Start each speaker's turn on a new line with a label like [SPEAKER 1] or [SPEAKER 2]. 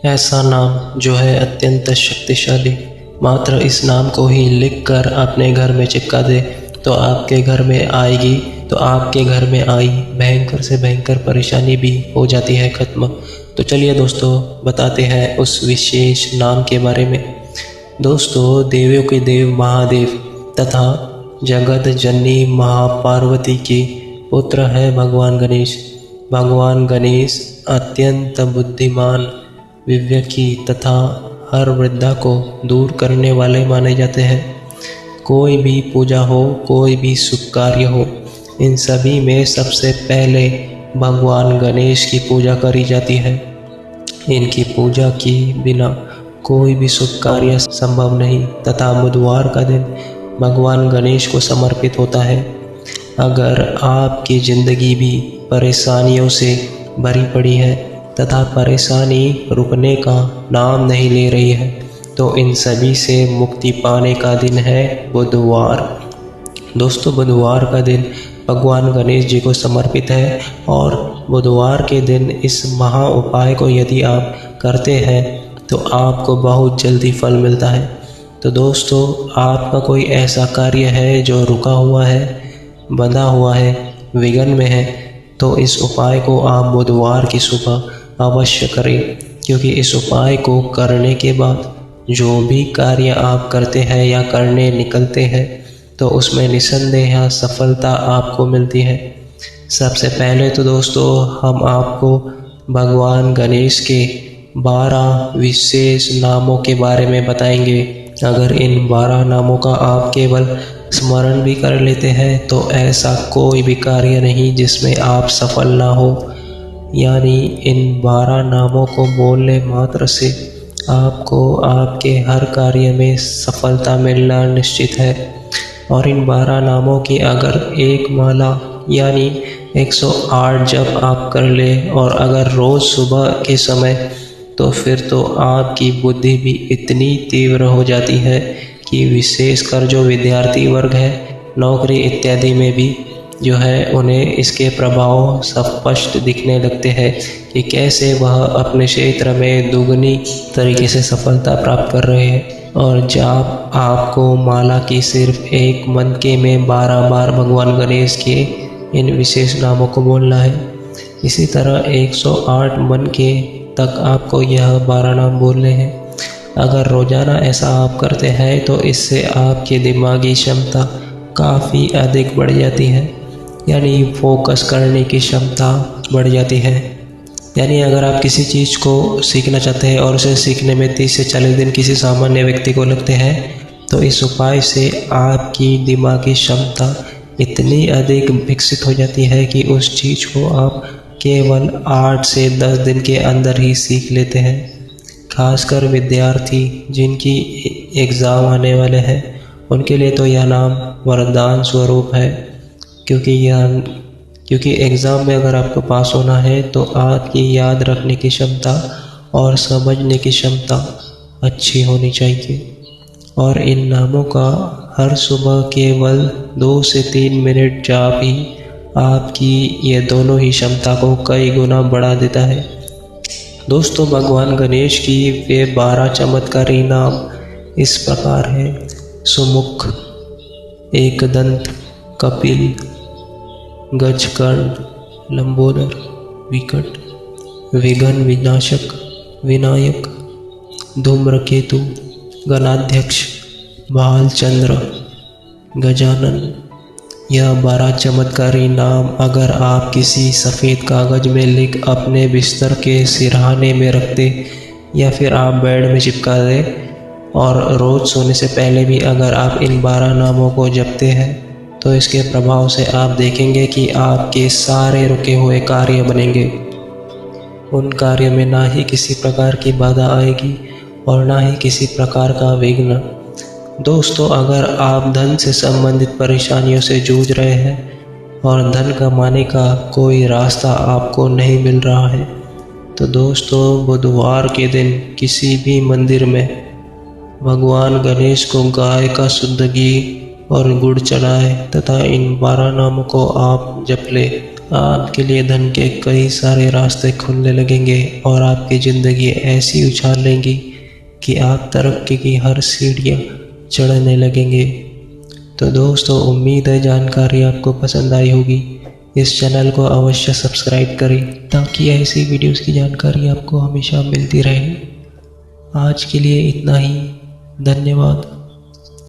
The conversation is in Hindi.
[SPEAKER 1] ऐसा नाम जो है अत्यंत शक्तिशाली, मात्र इस नाम को ही लिखकर अपने घर में चिपका दे तो आपके घर में आएगी, तो आपके घर में आई भयंकर से भयंकर परेशानी भी हो जाती है ख़त्म। तो चलिए दोस्तों, बताते हैं उस विशेष नाम के बारे में। दोस्तों, देवियों के देव महादेव तथा जगत जननी महापार्वती के पुत्र है भगवान गणेश। भगवान गणेश अत्यंत बुद्धिमान, विवेकी तथा हर वृद्धा को दूर करने वाले माने जाते हैं। कोई भी पूजा हो, कोई भी शुभ कार्य हो, इन सभी में सबसे पहले भगवान गणेश की पूजा करी जाती है। इनकी पूजा के बिना कोई भी शुभ कार्य संभव नहीं तथा बुधवार का दिन भगवान गणेश को समर्पित होता है। अगर आपकी ज़िंदगी भी परेशानियों से भरी पड़ी है तथा परेशानी रुकने का नाम नहीं ले रही है, तो इन सभी से मुक्ति पाने का दिन है बुधवार। दोस्तों, बुधवार का दिन भगवान गणेश जी को समर्पित है और बुधवार के दिन इस महा उपाय को यदि आप करते हैं तो आपको बहुत जल्दी फल मिलता है। तो दोस्तों, आपका कोई ऐसा कार्य है जो रुका हुआ है, बंधा हुआ है, विघ्न में है, तो इस उपाय को आप बुधवार की सुबह अवश्य करें, क्योंकि इस उपाय को करने के बाद जो भी कार्य आप करते हैं या करने निकलते हैं तो उसमें निसंदेह सफलता आपको मिलती है। सबसे पहले तो दोस्तों, हम आपको भगवान गणेश के 12 विशेष नामों के बारे में बताएंगे। अगर इन 12 नामों का आप केवल स्मरण भी कर लेते हैं तो ऐसा कोई भी कार्य नहीं जिसमें आप सफल ना हो। यानी इन 12 नामों को बोलने मात्र से आपको आपके हर कार्य में सफलता मिलना निश्चित है। और इन 12 नामों की अगर एक माला यानी 108 जप आप कर ले और अगर रोज़ सुबह के समय, तो फिर तो आपकी बुद्धि भी इतनी तीव्र हो जाती है कि विशेषकर जो विद्यार्थी वर्ग है, नौकरी इत्यादि में भी जो है उन्हें इसके प्रभाव स्पष्ट दिखने लगते हैं कि कैसे वह अपने क्षेत्र में दुगनी तरीके से सफलता प्राप्त कर रहे हैं। और जब आपको माला की सिर्फ एक मनके में 12 बार भगवान गणेश के इन विशेष नामों को बोलना है। इसी तरह 108 मनके तक आपको यह 12 नाम बोलने हैं। अगर रोज़ाना ऐसा आप करते हैं तो इससे आपकी दिमागी क्षमता काफ़ी अधिक बढ़ जाती है, यानी फोकस करने की क्षमता बढ़ जाती है। यानी अगर आप किसी चीज़ को सीखना चाहते हैं और उसे सीखने में 30 से 40 दिन किसी सामान्य व्यक्ति को लगते हैं, तो इस उपाय से आपकी दिमागी क्षमता इतनी अधिक विकसित हो जाती है कि उस चीज़ को आप केवल 8 से 10 दिन के अंदर ही सीख लेते हैं। खासकर विद्यार्थी जिनकी एग्ज़ाम आने वाले हैं, उनके लिए तो यह नाम वरदान स्वरूप है, क्योंकि एग्ज़ाम में अगर आपको पास होना है तो आपकी याद रखने की क्षमता और समझने की क्षमता अच्छी होनी चाहिए। और इन नामों का हर सुबह केवल 2 से 3 मिनट जाप ही आपकी ये दोनों ही क्षमता को कई गुना बढ़ा देता है। दोस्तों, भगवान गणेश की वे 12 चमत्कारी नाम इस प्रकार हैं: सुमुख, एकदंत, कपिल, गजकर्ण, लंबोदर, विकट, विघ्न विनाशक, विनायक, धूम्रकेतु, गणाध्यक्ष, भालचंद्र, गजानन। यह 12 चमत्कारी नाम अगर आप किसी सफ़ेद कागज़ में लिख अपने बिस्तर के सिरहाने में रख दे या फिर आप बेड में चिपका दें और रोज़ सोने से पहले भी अगर आप इन 12 नामों को जपते हैं तो इसके प्रभाव से आप देखेंगे कि आपके सारे रुके हुए कार्य बनेंगे। उन कार्य में ना ही किसी प्रकार की बाधा आएगी और ना ही किसी प्रकार का विघ्न। दोस्तों, अगर आप धन से संबंधित परेशानियों से जूझ रहे हैं और धन कमाने का कोई रास्ता आपको नहीं मिल रहा है, तो दोस्तों, बुधवार के दिन किसी भी मंदिर में भगवान गणेश को गाय का शुद्ध घी और गुड़ चढ़ाए तथा इन 12 नामों को आप जप ले। आपके लिए धन के कई सारे रास्ते खुलने लगेंगे और आपकी ज़िंदगी ऐसी उछाल लेंगी कि आप तरक्की की हर सीढ़ियाँ चढ़ने लगेंगे। तो दोस्तों, उम्मीद है जानकारी आपको पसंद आई होगी। इस चैनल को अवश्य सब्सक्राइब करें ताकि ऐसी वीडियोस की जानकारी आपको हमेशा मिलती रहे। आज के लिए इतना ही। धन्यवाद।